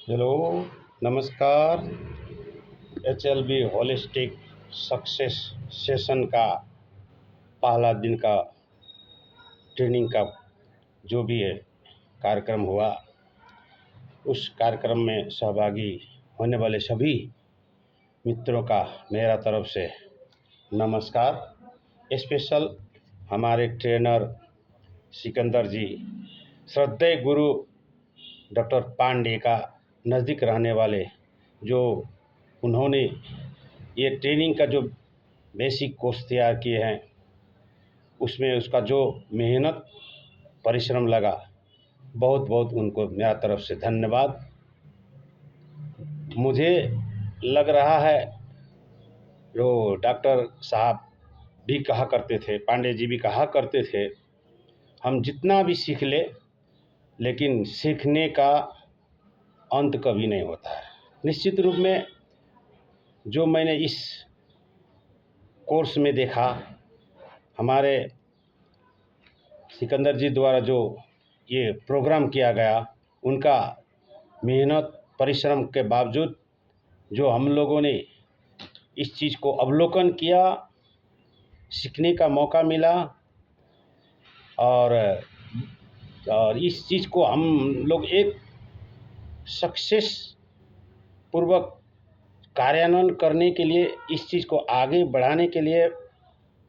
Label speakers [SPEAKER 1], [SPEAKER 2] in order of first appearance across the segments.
[SPEAKER 1] Hello, नमस्कार। HLB holistic success session का पहला दिन का ट्रेनिंग का जो भी है कार्यक्रम हुआ, उस कार्यक्रम में सहभागी होने वाले सभी मित्रों का मेरा तरफ से नमस्कार। स्पेशल हमारे ट्रेनर सिकंदर जी, श्रद्धेय गुरु डॉक्टर पांडे का नज़दीक रहने वाले, जो उन्होंने ये ट्रेनिंग का जो बेसिक कोर्स तैयार किए हैं, उसमें उसका जो मेहनत परिश्रम लगा, बहुत बहुत उनको मेरा तरफ से धन्यवाद। मुझे लग रहा है, जो डॉक्टर साहब भी कहा करते थे, पांडे जी भी कहा करते थे, हम जितना भी सीख ले, लेकिन सीखने का अंत कभी नहीं होता है। निश्चित रूप में जो मैंने इस कोर्स में देखा, हमारे सिकंदर जी द्वारा जो ये प्रोग्राम किया गया, उनका मेहनत परिश्रम के बावजूद जो हम लोगों ने इस चीज़ को अवलोकन किया, सीखने का मौका मिला, और इस चीज़ को हम लोग एक सक्सेस पूर्वक कार्यान्वयन करने के लिए, इस चीज़ को आगे बढ़ाने के लिए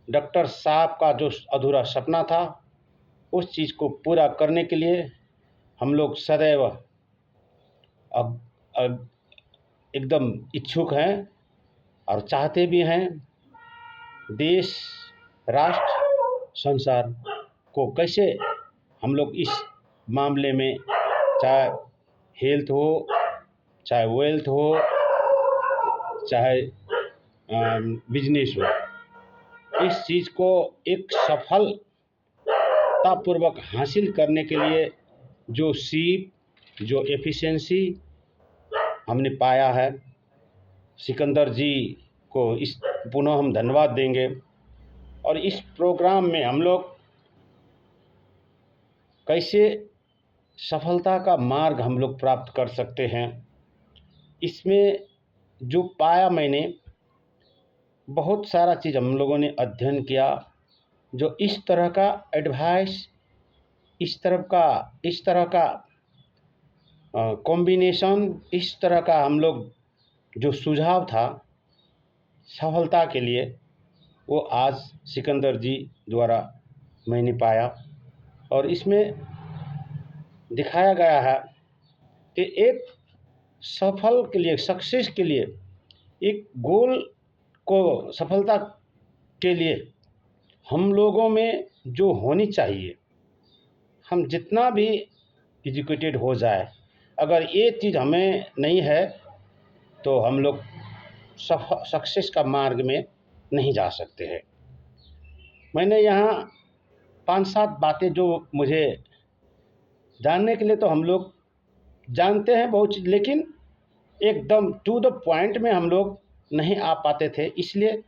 [SPEAKER 1] डॉक्टर साहब का जो अधूरा सपना था, उस चीज़ को पूरा करने के लिए हम लोग सदैव अब एकदम इच्छुक हैं और चाहते भी हैं। देश, राष्ट्र, संसार को कैसे हम लोग इस मामले में, चाहे हेल्थ हो, चाहे वेल्थ हो, चाहे बिजनेस हो, इस चीज़ को एक सफलतापूर्वक हासिल करने के लिए जो सीप, जो एफिशिएंसी हमने पाया है, सिकंदर जी को इस पुनः हम धन्यवाद देंगे। और इस प्रोग्राम में हम लोग कैसे सफलता का मार्ग हम लोग प्राप्त कर सकते हैं, इसमें जो पाया मैंने, बहुत सारा चीज़ हम लोगों ने अध्ययन किया। जो इस तरह का एडवाइस, इस तरह का कॉम्बिनेशन, इस तरह का हम लोग जो सुझाव था सफलता के लिए, वो आज सिकंदर जी द्वारा मैंने पाया। और इसमें दिखाया गया है कि एक सफल के लिए, सक्सेस के लिए, एक गोल को सफलता के लिए हम लोगों में जो होनी चाहिए, हम जितना भी एजुकेटेड हो जाए, अगर ये चीज़ हमें नहीं है तो हम लोग सक्सेस का मार्ग में नहीं जा सकते हैं। मैंने यहाँ 5-7 बातें जो मुझे जानने के लिए, तो हम लोग जानते हैं बहुत चीज़, लेकिन एकदम टू द पॉइंट में हम लोग नहीं आ पाते थे। इसलिए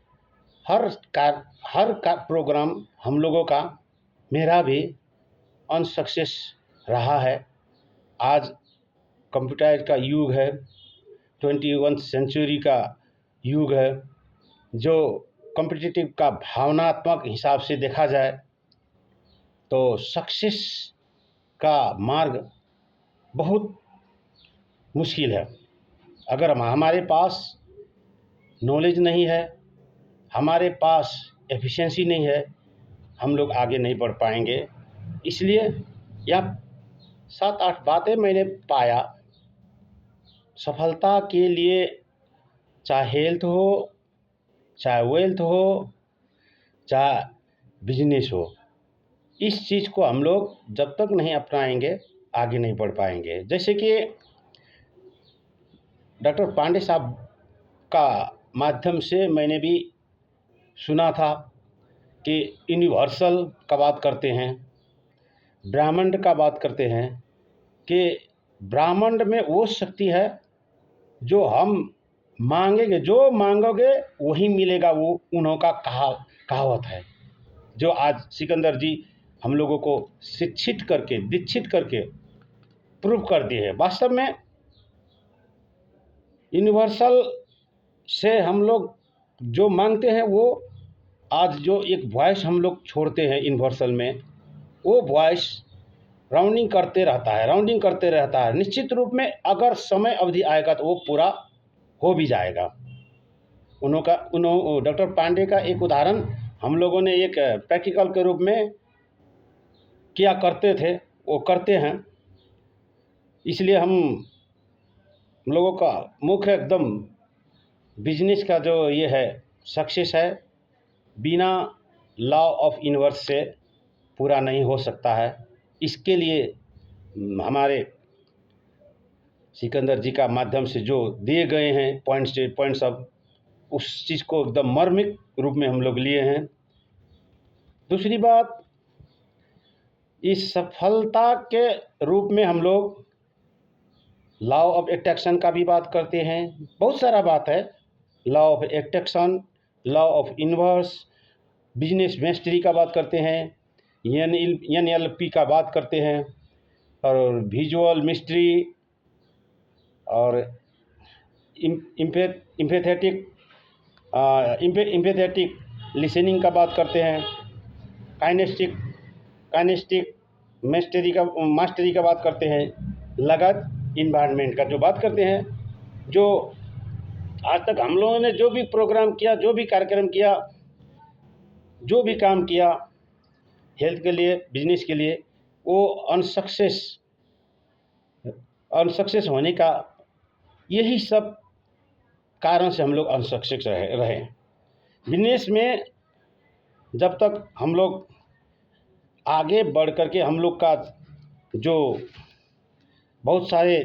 [SPEAKER 1] हर प्रोग्राम हम लोगों का, मेरा भी अनसक्सेस रहा है। आज कंप्यूटर का युग है, 21वीं सेंचुरी का युग है, जो कॉम्पिटिटिव का भावनात्मक हिसाब से देखा जाए तो सक्सेस का मार्ग बहुत मुश्किल है। अगर हमारे पास नॉलेज नहीं है, हमारे पास एफिशिएंसी नहीं है, हम लोग आगे नहीं बढ़ पाएंगे। इसलिए यह 7-8 बातें मैंने पाया सफलता के लिए, चाहे हेल्थ हो, चाहे वेल्थ हो, चाहे बिजनेस हो, इस चीज़ को हम लोग जब तक नहीं अपनाएंगे आगे नहीं बढ़ पाएंगे। जैसे कि डॉक्टर पांडे साहब का माध्यम से मैंने भी सुना था कि यूनिवर्सल का बात करते हैं, ब्रह्मांड का बात करते हैं, कि ब्रह्मांड में वो शक्ति है जो हम मांगेंगे, जो मांगोगे वही मिलेगा, वो उन्हों का कहावत है, जो आज सिकंदर जी हम लोगों को शिक्षित करके, दीक्षित करके प्रूव कर दिए हैं। वास्तव में यूनिवर्सल से हम लोग जो मांगते हैं वो आज जो एक वॉइस हम लोग छोड़ते हैं यूनिवर्सल में, वो वॉइस राउंडिंग करते रहता है। निश्चित रूप में अगर समय अवधि आएगा तो वो पूरा हो भी जाएगा। डॉक्टर पांडे का एक उदाहरण हम लोगों ने एक प्रैक्टिकल के रूप में किया करते थे, वो करते हैं। इसलिए हम लोगों का मुख्य एकदम बिजनेस का जो ये है सक्सेस है, बिना लॉ ऑफ इनवर्स से पूरा नहीं हो सकता है। इसके लिए हमारे सिकंदर जी का माध्यम से जो दिए गए हैं पॉइंट सब, उस चीज़ को एकदम मर्मिक रूप में हम लोग लिए हैं। दूसरी बात, इस सफलता के रूप में हम लोग लॉ ऑफ अट्रैक्शन का भी बात करते हैं। बहुत सारा बात है, law of attraction, law of inverse, business mastery का बात करते हैं, NLP का बात करते हैं, और विजुअल मिस्ट्री, और इम्पैथेटिक लिसनिंग का बात करते हैं, काइनेस्टिक मास्टरी का बात करते हैं, लागत इन्वायरमेंट का जो बात करते हैं। जो आज तक हम लोगों ने जो भी प्रोग्राम किया, जो भी कार्यक्रम किया, जो भी काम किया हेल्थ के लिए, बिजनेस के लिए, वो अनसक्सेस होने का यही सब कारण से हम लोग अनसक्सेस रहे। बिजनेस में जब तक हम लोग आगे बढ़ कर के हम लोग का जो बहुत सारे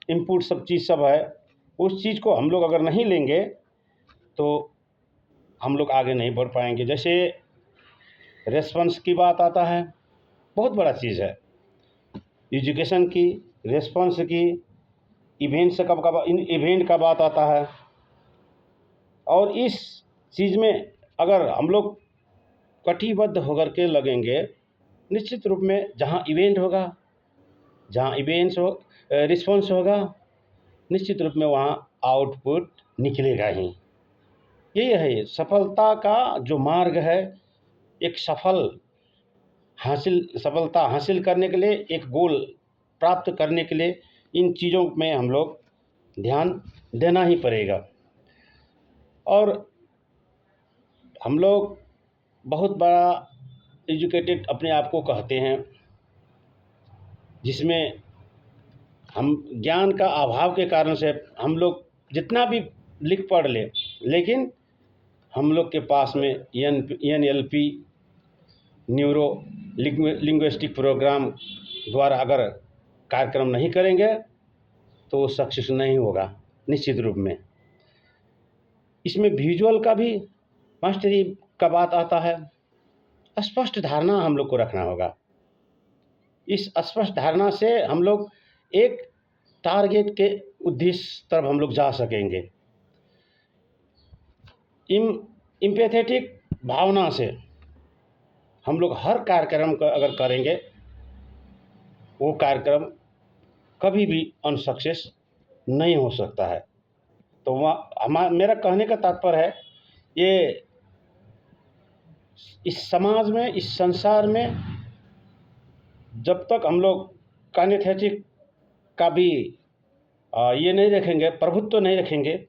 [SPEAKER 1] इनपुट सब चीज़ सब है, उस चीज़ को हम लोग अगर नहीं लेंगे तो हम लोग आगे नहीं बढ़ पाएंगे। जैसे रेस्पॉन्स की बात आता है, बहुत बड़ा चीज़ है। एजुकेशन की, रेस्पॉन्स की, इवेंट का बात आता है। और इस चीज़ में अगर हम लोग कटिबद्ध होकर के लगेंगे, निश्चित रूप में जहाँ रिस्पॉन्स होगा, निश्चित रूप में वहाँ आउटपुट निकलेगा ही। यही है सफलता का जो मार्ग है। एक सफलता हासिल करने के लिए, एक गोल प्राप्त करने के लिए इन चीज़ों में हम लोग ध्यान देना ही पड़ेगा। और हम लोग बहुत बड़ा एजुकेटेड अपने आप को कहते हैं, जिसमें हम ज्ञान का अभाव के कारण से हम लोग जितना भी लिख पढ़ ले, लेकिन हम लोग के पास में NLP, न्यूरो लिंग्विस्टिक प्रोग्राम द्वारा अगर कार्यक्रम नहीं करेंगे तो सक्सेस नहीं होगा निश्चित रूप में। इसमें विजुअल का भी मास्टरी का बात आता है। स्पष्ट धारणा हम लोग को रखना होगा। इस स्पष्ट धारणा से हम लोग एक टारगेट के उद्देश्य तरफ हम लोग जा सकेंगे। एम्पैथेटिक भावना से हम लोग हर कार्यक्रम का अगर करेंगे, वो कार्यक्रम कभी भी अनसक्सेस नहीं हो सकता है। तो मेरा कहने का तात्पर्य है, ये इस समाज में, इस संसार में जब तक हम लोग काइनेस्थेटिक का भी ये नहीं रखेंगे, प्रभुत्व नहीं रखेंगे,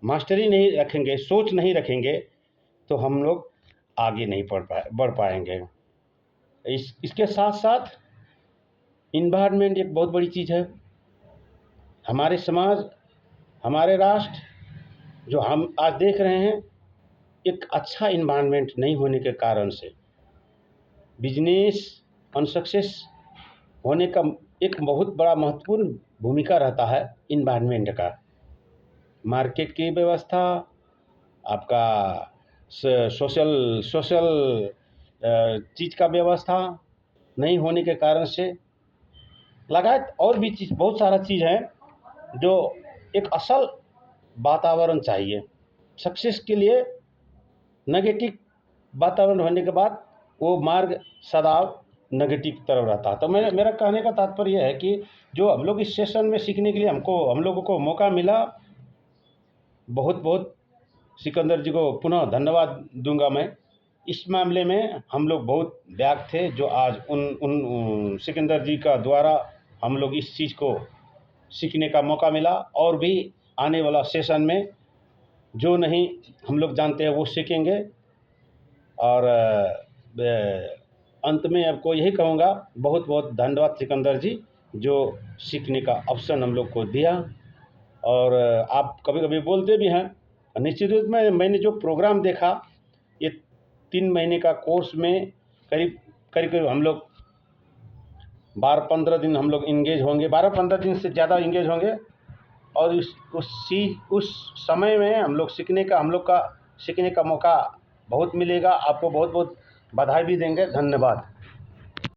[SPEAKER 1] मास्टरी नहीं रखेंगे, सोच नहीं रखेंगे, तो हम लोग आगे नहीं बढ़ पाएंगे। इसके साथ साथ इन्वायरमेंट एक बहुत बड़ी चीज़ है। हमारे समाज, हमारे राष्ट्र जो हम आज देख रहे हैं, एक अच्छा इन्वायरमेंट नहीं होने के कारण से बिजनेस अनसक्सेस होने का एक बहुत बड़ा महत्वपूर्ण भूमिका रहता है इन्वायरमेंट का। मार्केट की व्यवस्था, आपका सोशल चीज़ का व्यवस्था नहीं होने के कारण से लगातार और भी चीज़, बहुत सारा चीज़ है जो एक असल वातावरण चाहिए सक्सेस के लिए। नेगेटिव वातावरण होने के बाद वो मार्ग सदैव नेगेटिव तरफ रहता है। तो मेरा कहने का तात्पर्य यह है कि जो हम लोग इस सेशन में सीखने के लिए हम लोगों को मौका मिला, बहुत बहुत सिकंदर जी को पुनः धन्यवाद दूंगा मैं। इस मामले में हम लोग बहुत बैक थे, जो आज उन सिकंदर जी का द्वारा हम लोग इस चीज़ को सीखने का मौका मिला, और भी आने वाला सेशन में जो नहीं हम लोग जानते हैं वो सीखेंगे। और अंत में आपको यही कहूँगा, बहुत बहुत धन्यवाद सिकंदर जी, जो सीखने का अवसर हम लोग को दिया। और आप कभी कभी बोलते भी हैं। निश्चित रूप में मैंने जो प्रोग्राम देखा, ये 3 महीने का कोर्स में करीब करीब हम लोग 12-15 दिन हम लोग इंगेज होंगे, 12-15 दिन से ज़्यादा इंगेज होंगे। और उस समय में हम लोग सीखने का मौका बहुत मिलेगा। आपको बहुत बहुत बधाई भी देंगे। धन्यवाद।